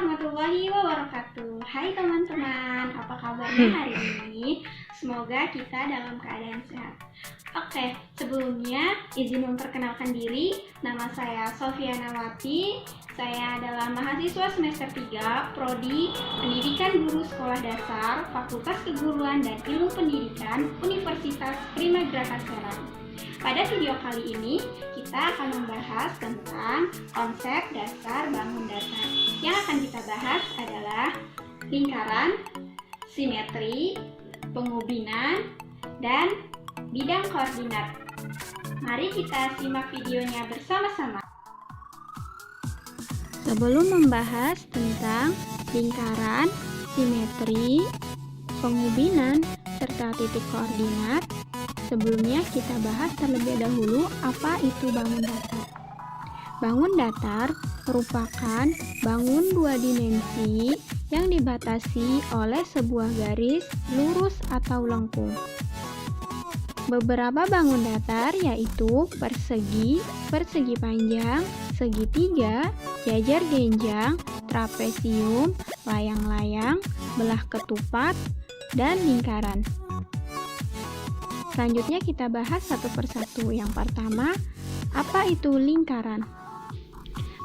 warahmatullahi wabarakatuh. Hai teman-teman, apa kabarnya hari ini? Semoga kita dalam keadaan sehat. Oke, sebelumnya izin memperkenalkan diri. Nama saya Sofia Nawati. Saya adalah mahasiswa semester 3 Prodi Pendidikan Guru Sekolah Dasar Fakultas Keguruan dan Ilmu Pendidikan Universitas Prima Graka Serang. Pada video kali ini, kita akan membahas tentang konsep dasar bangun datar. Yang akan kita bahas adalah lingkaran, simetri, pengubinan, dan bidang koordinat. Mari kita simak videonya bersama-sama. Sebelum membahas tentang lingkaran, simetri, pengubinan, serta titik koordinat, sebelumnya kita bahas terlebih dahulu apa itu bangun datar. Bangun datar merupakan bangun dua dimensi yang dibatasi oleh sebuah garis lurus atau lengkung. Beberapa bangun datar yaitu persegi, persegi panjang, segitiga, jajar genjang, trapesium, layang-layang, belah ketupat, dan lingkaran. Selanjutnya kita bahas satu persatu. Yang pertama, apa itu lingkaran?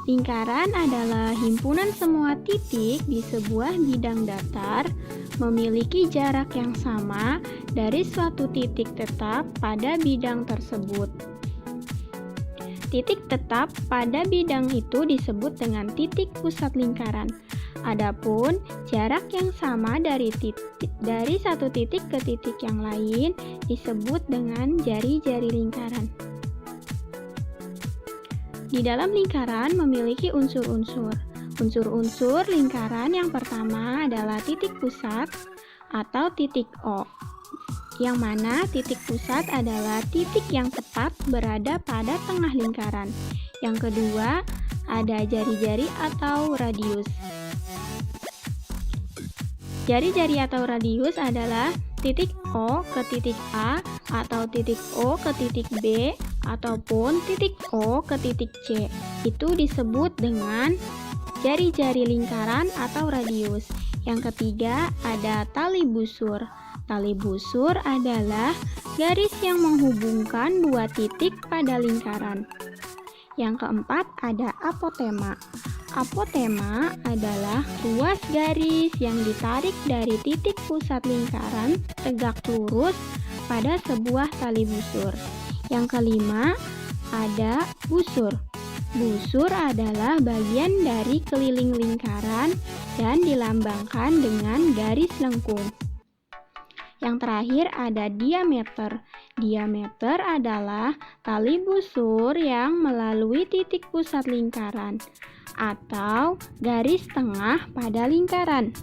Lingkaran adalah himpunan semua titik di sebuah bidang datar memiliki jarak yang sama dari suatu titik tetap pada bidang tersebut. Titik tetap pada bidang itu disebut dengan titik pusat lingkaran. Adapun jarak yang sama dari satu titik ke titik yang lain disebut dengan jari-jari lingkaran. Di dalam lingkaran memiliki unsur-unsur. Unsur-unsur lingkaran yang pertama adalah titik pusat atau titik O, yang mana titik pusat adalah titik yang tepat berada pada tengah lingkaran. Yang kedua, ada jari-jari atau radius. Jari-jari atau radius adalah titik O ke titik A atau titik O ke titik B ataupun titik O ke titik C. Itu disebut dengan jari-jari lingkaran atau radius. Yang ketiga ada tali busur. Tali busur adalah garis yang menghubungkan dua titik pada lingkaran. Yang keempat ada apotema. Apotema adalah ruas garis yang ditarik dari titik pusat lingkaran tegak lurus pada sebuah tali busur. Yang kelima ada busur. Busur adalah bagian dari keliling lingkaran dan dilambangkan dengan garis lengkung. Yang terakhir ada diameter. Diameter adalah tali busur yang melalui titik pusat lingkaran atau garis tengah pada lingkaran.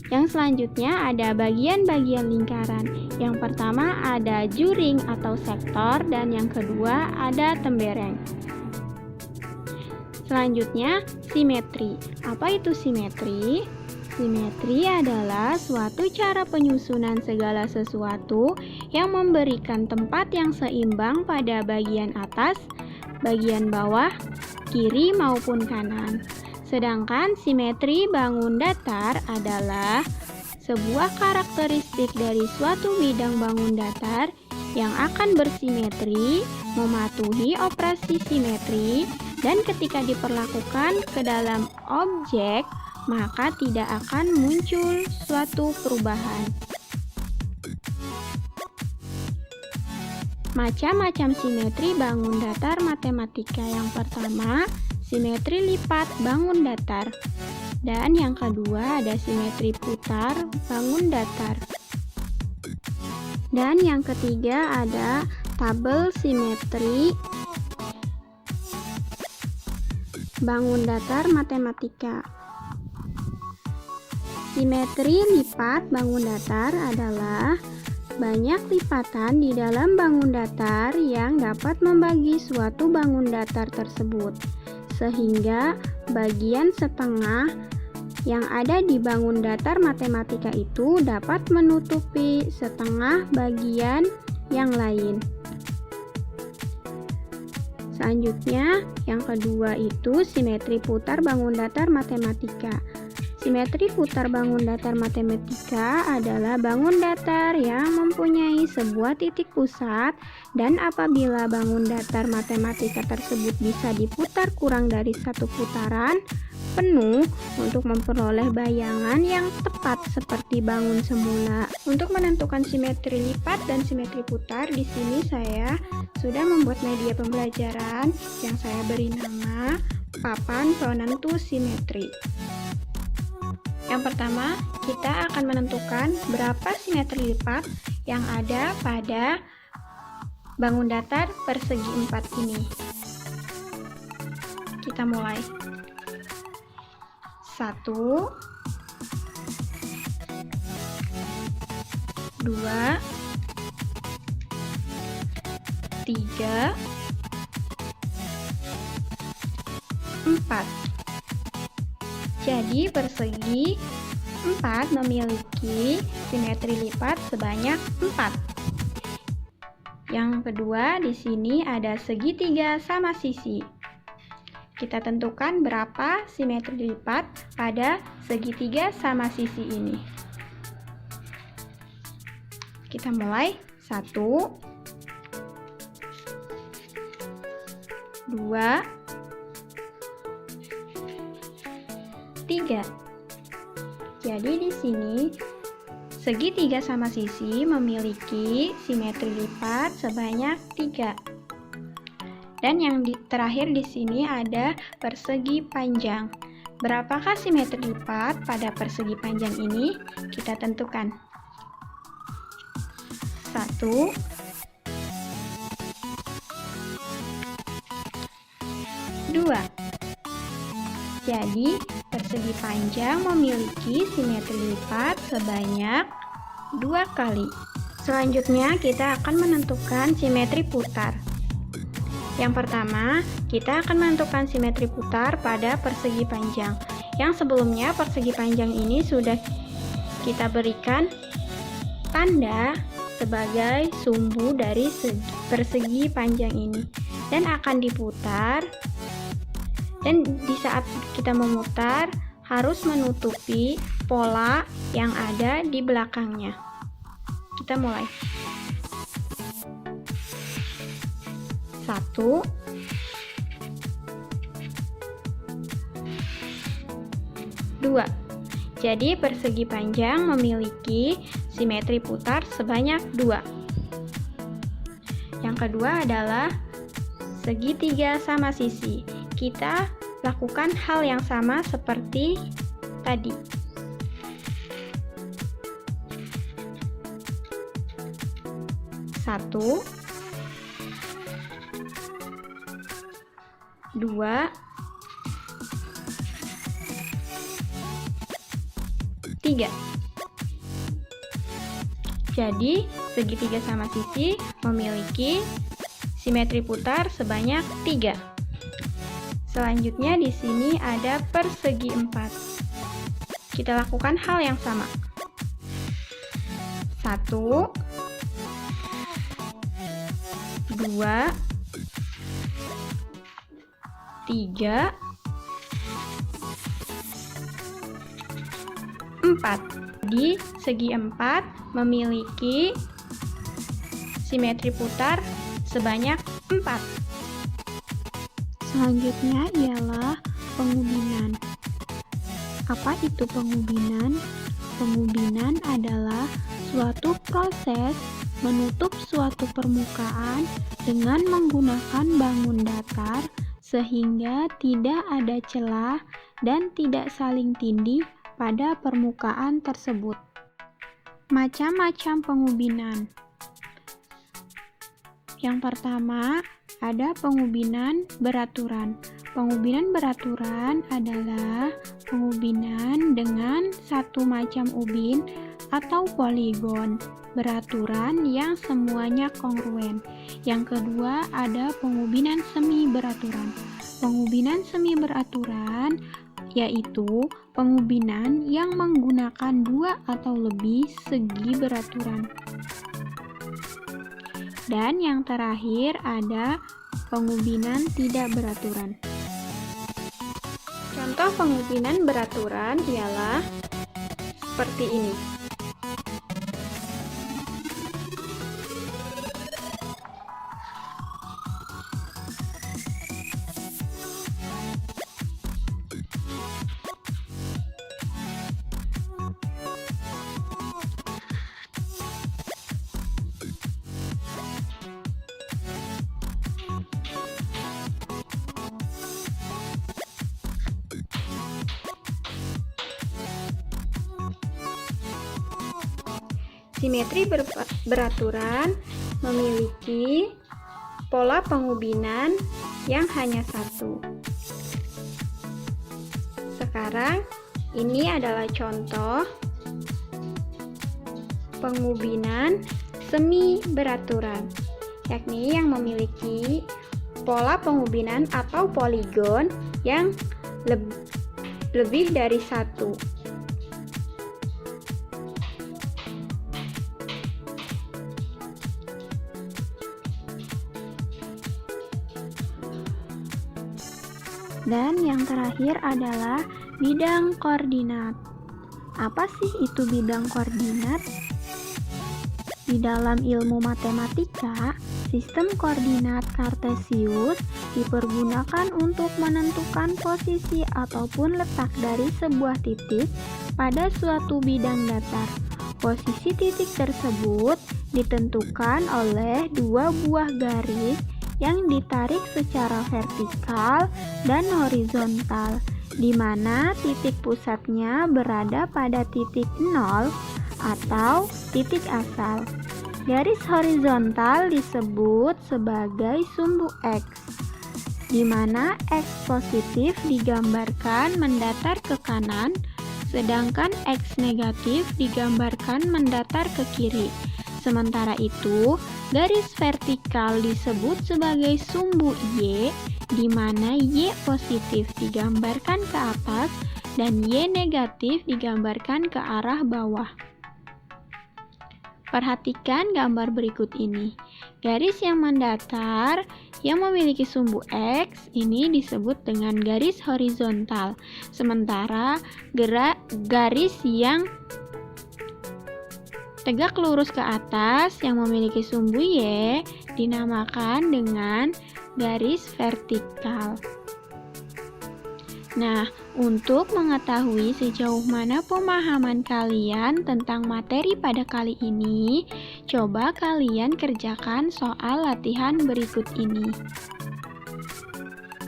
Yang selanjutnya ada bagian-bagian lingkaran. Yang pertama ada juring atau sektor dan yang kedua ada tembereng. Selanjutnya simetri. Apa itu simetri? Simetri adalah suatu cara penyusunan segala sesuatu yang memberikan tempat yang seimbang pada bagian atas, bagian bawah, kiri maupun kanan. Sedangkan simetri bangun datar adalah sebuah karakteristik dari suatu bidang bangun datar yang akan bersimetri, mematuhi operasi simetri, dan ketika diperlakukan ke dalam objek, maka tidak akan muncul suatu perubahan. Macam-macam simetri bangun datar matematika. Yang pertama, simetri lipat bangun datar. Dan yang kedua ada simetri putar bangun datar. Dan yang ketiga ada tabel simetri bangun datar matematika. Simetri lipat bangun datar adalah banyak lipatan di dalam bangun datar yang dapat membagi suatu bangun datar tersebut, sehingga bagian setengah yang ada di bangun datar matematika itu dapat menutupi setengah bagian yang lain. Selanjutnya, yang kedua itu simetri putar bangun datar matematika. Simetri putar bangun datar matematika adalah bangun datar yang mempunyai sebuah titik pusat, dan apabila bangun datar matematika tersebut bisa diputar kurang dari satu putaran penuh untuk memperoleh bayangan yang tepat seperti bangun semula. Untuk menentukan simetri lipat dan simetri putar, di sini saya sudah membuat media pembelajaran yang saya beri nama papan penentu simetri. Yang pertama, kita akan menentukan berapa simetri lipat yang ada pada bangun datar persegi 4 ini. Kita mulai. 1, 2, 3, 4. Jadi persegi 4 memiliki simetri lipat sebanyak 4. Yang kedua, di sini ada segitiga sama sisi. Kita tentukan berapa simetri lipat pada segitiga sama sisi ini. Kita mulai. 1, 2, 3. Jadi di sini segitiga sama sisi memiliki simetri lipat sebanyak 3. Dan yang terakhir di sini ada persegi panjang. Berapakah simetri lipat pada persegi panjang ini? Kita tentukan. 1, 2. Jadi persegi panjang memiliki simetri lipat sebanyak 2 kali. Selanjutnya kita akan menentukan simetri putar. Yang pertama, kita akan menentukan simetri putar pada persegi panjang. Yang sebelumnya persegi panjang ini sudah kita berikan tanda sebagai sumbu dari persegi panjang ini, dan akan diputar. Dan di saat kita memutar harus menutupi pola yang ada di belakangnya. Kita mulai. 1, 2. Jadi persegi panjang memiliki simetri putar sebanyak 2. Yang kedua adalah segitiga sama sisi. Kita lakukan hal yang sama seperti tadi. 1, 2, 3. Jadi segitiga sama sisi memiliki simetri putar sebanyak 3. Selanjutnya di sini ada persegi 4. Kita lakukan hal yang sama. 1, 2, 3, 4. Di segi 4 memiliki simetri putar sebanyak 4. Selanjutnya ialah pengubinan. Apa itu pengubinan? Pengubinan adalah suatu proses menutup suatu permukaan dengan menggunakan bangun datar sehingga tidak ada celah dan tidak saling tindih pada permukaan tersebut. Macam-macam pengubinan. Yang pertama, ada pengubinan beraturan. Pengubinan beraturan adalah pengubinan dengan satu macam ubin atau poligon beraturan yang semuanya kongruen. Yang kedua ada pengubinan semi beraturan. Pengubinan semi beraturan yaitu pengubinan yang menggunakan 2 atau lebih segi beraturan. Dan yang terakhir ada pengubinan tidak beraturan. Contoh pengubinan beraturan ialah seperti ini. Simetri beraturan memiliki pola pengubinan yang hanya satu. Sekarang, ini adalah contoh pengubinan semi beraturan, yakni yang memiliki pola pengubinan atau poligon yang lebih dari satu. Dan yang terakhir adalah bidang koordinat. Apa sih itu bidang koordinat? Di dalam ilmu matematika, sistem koordinat kartesius dipergunakan untuk menentukan posisi ataupun letak dari sebuah titik pada suatu bidang datar. Posisi titik tersebut ditentukan oleh dua buah garis yang ditarik secara vertikal dan horizontal, di mana titik pusatnya berada pada titik 0 atau titik asal. Garis horizontal disebut sebagai sumbu X, di mana X positif digambarkan mendatar ke kanan, sedangkan X negatif digambarkan mendatar ke kiri. Sementara itu, garis vertikal disebut sebagai sumbu Y, di mana Y positif digambarkan ke atas dan Y negatif digambarkan ke arah bawah. Perhatikan gambar berikut ini. Garis yang mendatar yang memiliki sumbu X ini disebut dengan garis horizontal, sementara garis yang tegak lurus ke atas yang memiliki sumbu Y dinamakan dengan garis vertikal. Nah, untuk mengetahui sejauh mana pemahaman kalian tentang materi pada kali ini, coba kalian kerjakan soal latihan berikut ini.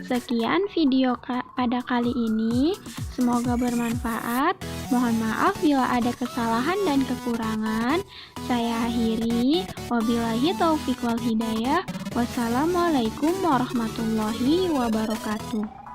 Sekian video pada kali ini, semoga bermanfaat. Mohon maaf bila ada kesalahan dan kekurangan. Saya akhiri. Wabillahi taufiq wal hidayah. Wassalamualaikum warahmatullahi wabarakatuh.